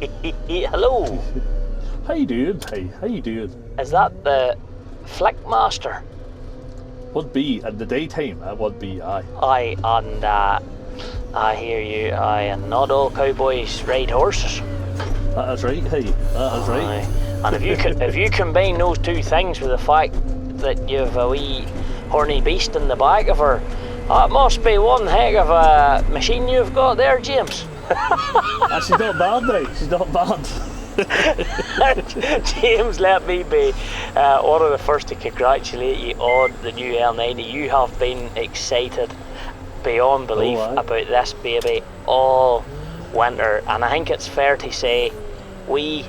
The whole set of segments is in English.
Hello. How you doing? Hey, how you doing? Is that the Flick Master? Would be in the daytime. It would be, aye. Aye, and I hear you. Aye, and not all cowboys ride horses. That is right. Hey, that is right. Aye. And if you combine those two things with the fact that you've a wee horny beast in the back of her, that must be one heck of a machine you've got there, James. She's not bad now. She's not bad. James, let me be one of the first to congratulate you on the new L90. You have been excited beyond belief about this baby all winter, and I think it's fair to say we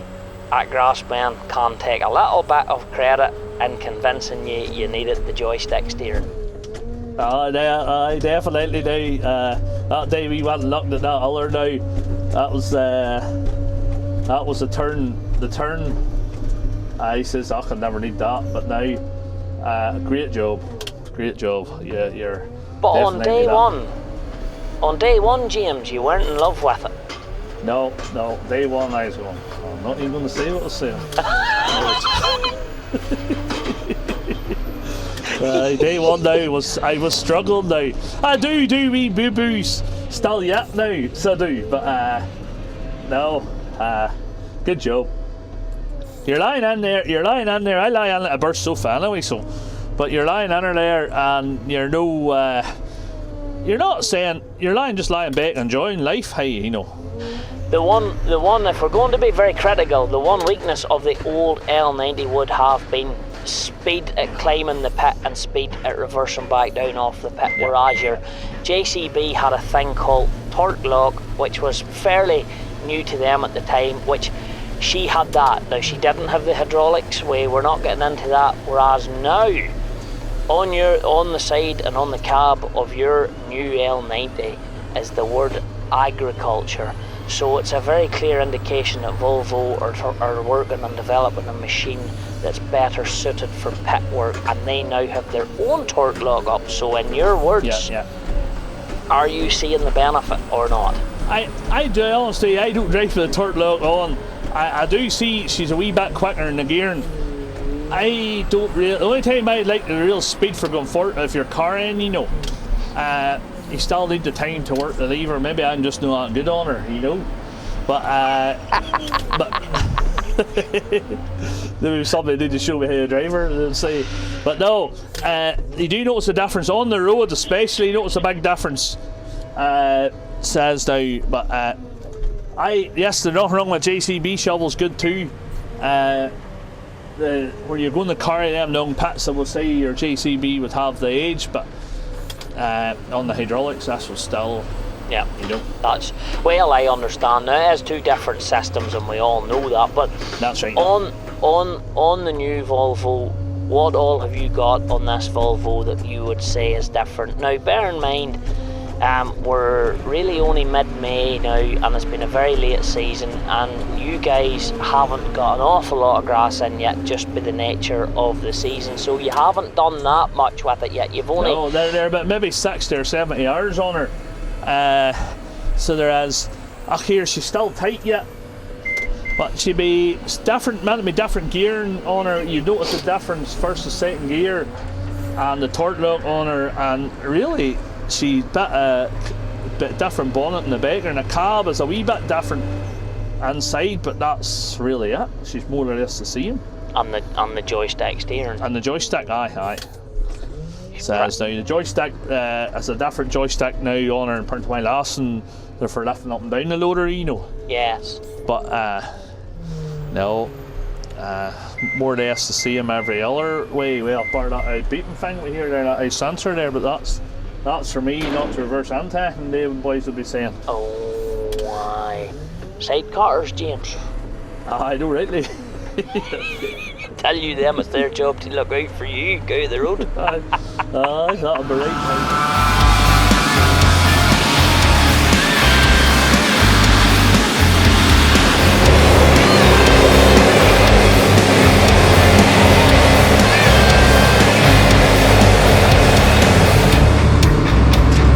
at GRASSMEN can take a little bit of credit in convincing you needed the joystick steering. I definitely do. That day we went and looked at that other now. That was the turn. I says I can never need that, but now, great job. Yeah, you're. But on day one, James, you weren't in love with it. No, day one I was going, I'm not even going to say what I was saying. Day one now I was struggling now. I do wee boo-boos still yet now, so I do, but no, good job. You're lying in there, I lie in it, I burst so far anyway, so, but you're lying in there and you're no, you're not saying, you're just lying back enjoying life, hey, you know. The one, if we're going to be very critical, the one weakness of the old L90 would have been speed at climbing the pit and speed at reversing back down off the pit, whereas your JCB had a thing called torque lock, which was fairly new to them at the time, which she had that. Now she didn't have the hydraulics, we're not getting into that, whereas now on the side and on the cab of your new L90 is the word agriculture. So it's a very clear indication that Volvo are working on developing a machine that's better suited for pit work, and they now have their own torque lock up. So in your words, are you seeing the benefit or not? I do, honestly, I don't drive with the torque lock on. I do see she's a wee bit quicker in the gearing. I don't really, the only time I like the real speed for going forward, if you're carrying, you know, you still need the time to work the lever. Maybe I'm just not that good on her, you know. But there was something they need to show me how to drive her, they'll say. But no, you do notice a difference on the road, especially. You notice a big difference. Says now, but yes, there's nothing wrong with JCB shovels, good too. Where you're going to carry them long pits, I will say your JCB would have the edge, but on the hydraulics, this was still, you know. That's, well, I understand now. It is two different systems, and we all know that. But that's right. On the new Volvo, what all have you got on this Volvo that you would say is different? Now, bear in mind, we're really only mid-May now, and it's been a very late season, and you guys haven't got an awful lot of grass in yet, just by the nature of the season. So you haven't done that much with it yet. You've only... No, they're about maybe 60 or 70 hours on her. So there is... Here, she's still tight yet. But she'd be different, meant to be different gearing on her. You notice the difference first to second gear, and the torque lock on her, and really... She's a bit different bonnet in the back, and the cab is a wee bit different inside, but that's really it. She's more or less the same. And the joystick steering. And the joystick, aye. Says now the joystick is a different joystick now on her compared to my last, and they're for lifting up and down the loader, you know. Yes. But no, more or less the same every other way. Well, apart of that beeping thing we hear there, that sensor there, but that's for me, not to reverse anti, and the boys will be saying. Oh, aye. Side cutters, James. I know, rightly. Tell you them, it's their job to look out for you, go the road. That'll be right.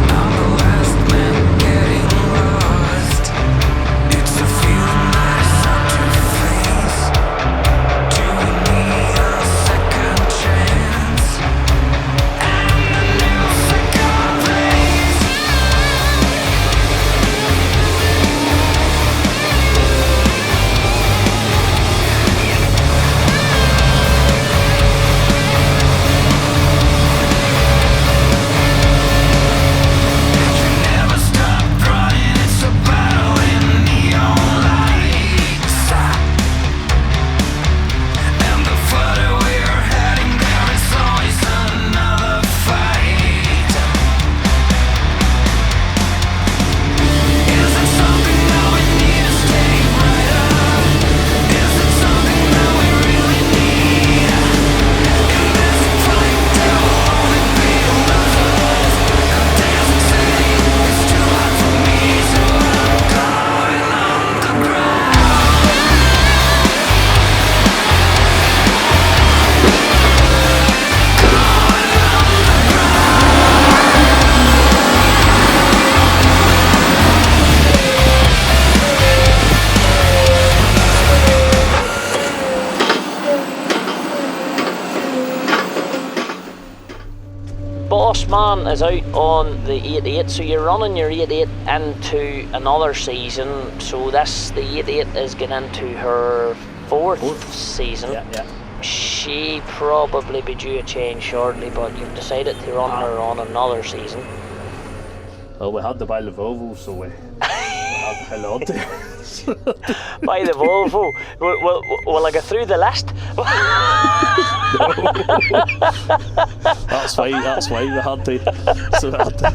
I'm the last man getting lost. It's a feeling that is out on the 8.8, so you're running your 8.8 into another season. So the 8.8 is getting into her fourth season. She probably be due a change shortly, but you've decided to run her on another season. Well, we had to buy the Volvo, so we had to hang on to it. By the Volvo. Will I get through the list? That's why we had to. So we had to.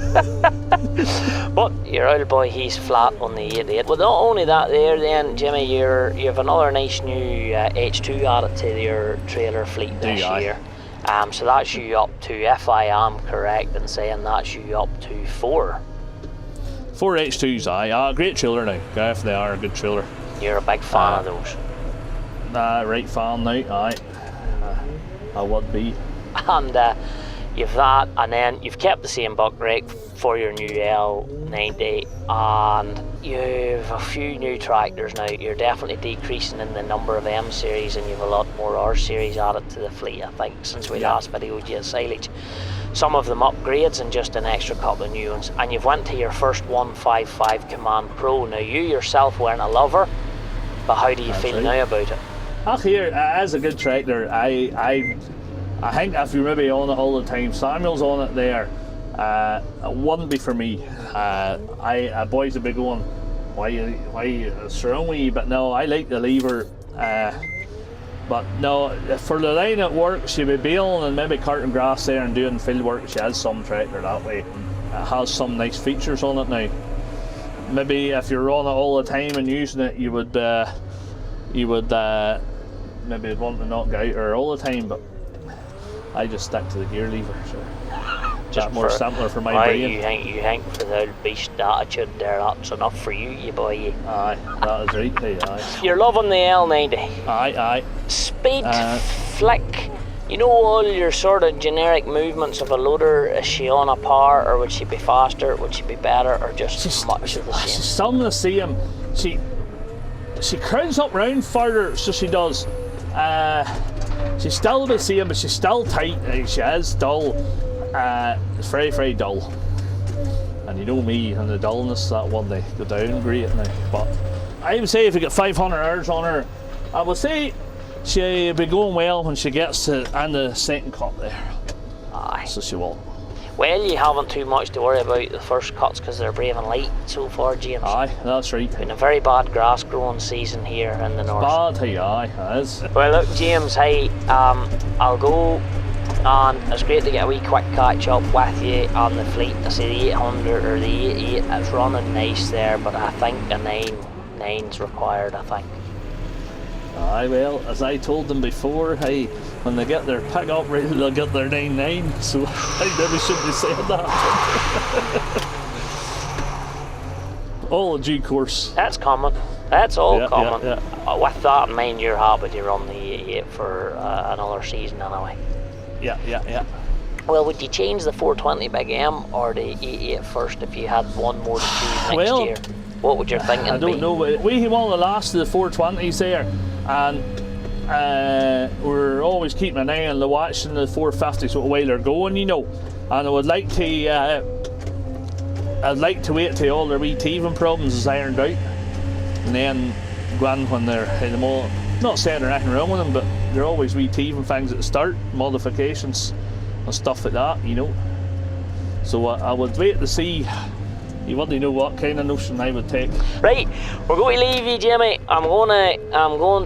But your old boy, he's flat on the 8.8. Well, not only that there then, Jimmy, you have another nice new H2 added to your trailer fleet this year. So that's you up to, if I am correct in saying that's you up to 4 H2s, great trailer now. If they are a good trailer. You're a big fan of those. Right fan now, I would be. And you've that, and then you've kept the same buck rake for your new L90, and you've a few new tractors now. You're definitely decreasing in the number of M series, and you've a lot more R series added to the fleet, I think, since we last videoed you silage. Some of them upgrades and just an extra couple of new ones. And you've went to your first 155 Command Pro. Now you yourself weren't a lover, but how do you feel now about it? Here, as a good tractor, I think if you're maybe on it all the time, Samuel's on it there, it wouldn't be for me. Boys would be going, why you strong wee? But no, I like the lever. But no, for the line it works, she'll be baling and maybe carting grass there and doing field work. She has some tractor that way. It has some nice features on it now. Maybe if you're on it all the time and using it, you would maybe want to knock out her all the time, but I just stick to the gear lever. So just more simpler for my brain. You think for the old beast attitude there, that's enough for you boy. Aye, that is right. Aye. You're loving the L90. Aye. Speed, flick, you know, all your sort of generic movements of a loader. Is she on a par, or would she be faster? Would she be better, or just much of the same? She's still the same. She crowds up round further, so she does. She's still the same, but she's still tight. She is dull. It's very, very dull. And you know me and the dullness, that one they go down great now. But I would say if you get 500 hours on her, I would say she'll be going well when she gets to the second cut there. Aye. So she will. Well, you haven't too much to worry about the first cuts because they're brave and light so far, James. Aye, that's right. Been a very bad grass growing season here in the north. Bad, aye, it is. Well, look, James, hey, I'll go, and it's great to get a wee quick catch up with you on the fleet. I say the 800 or the 88, it's running nice there, but I think a 9's required, I think. Aye, well, as I told them before, hey, when they get their pick up ready, they'll get their 9.9, so I maybe shouldn't be saying that. All in due course. That's common. That's all common. Yeah. With that in mind, you're happy to run the 88 for another season anyway. Yeah. Well, would you change the 420 Big M or the 88 first if you had one more to choose next year? What would your thinking be? I don't know. We want the last of the 420s there, and we're always keeping an eye on the watch and the 450s while they're going, you know. And I would like to, I'd like to wait till all their wee teething problems is ironed out, and then go on when they're in them all. Not saying there's nothing wrong with them, but they're always wee teething things at the start, modifications and stuff like that, you know. So I would wait to see. You wouldn't know what kind of notion I would take. Right, we're going to leave you, Jimmy. I'm going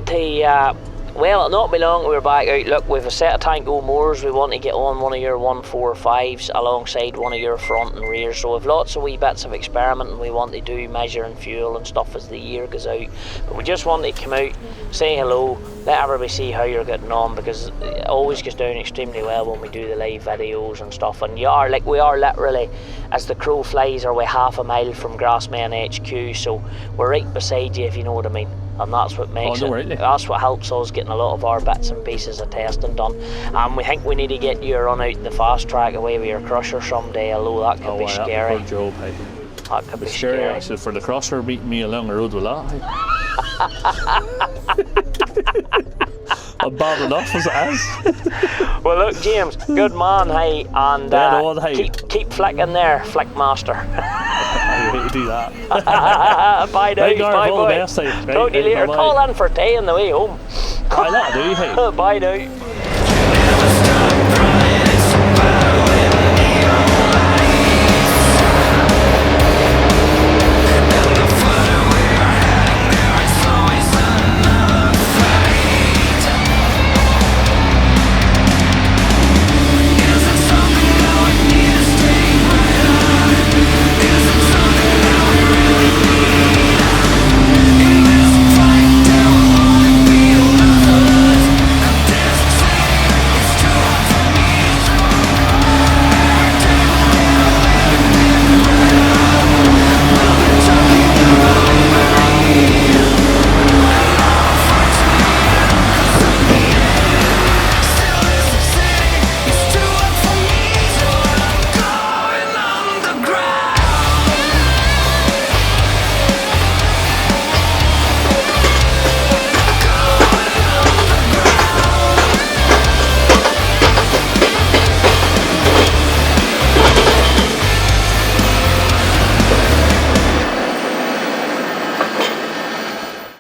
to well, it'll not be long we're back out. Look, we've a set of Tango mowers. We want to get on one of your 145s alongside one of your front and rear. So we've lots of wee bits of experimenting we want to do, measuring fuel and stuff as the year goes out. But we just want to come out, say hello, let everybody see how you're getting on, because it always goes down extremely well when we do the live videos and stuff. And we are literally, as the crow flies, are we half a mile from GRASSMEN HQ, so we're right beside you, if you know what I mean. And that's what makes that's what helps us getting a lot of our bits and pieces of testing done. And we think we need to get you run out in the fast track away with your crusher someday, although that could be scary. Job, that could be scary. Actually, for the crusher meeting me along the road with that. I'm bad enough as it is. Well, look, James, good man, hey, and Dead on, hey. keep flicking there, flick master. I hate to do that. Bye now, Right, Gareth, bye all the boy. best, hey. Talk to you later. Bye-bye. Call in for tea on the way home. Aye, that'll do, hey. Bye now.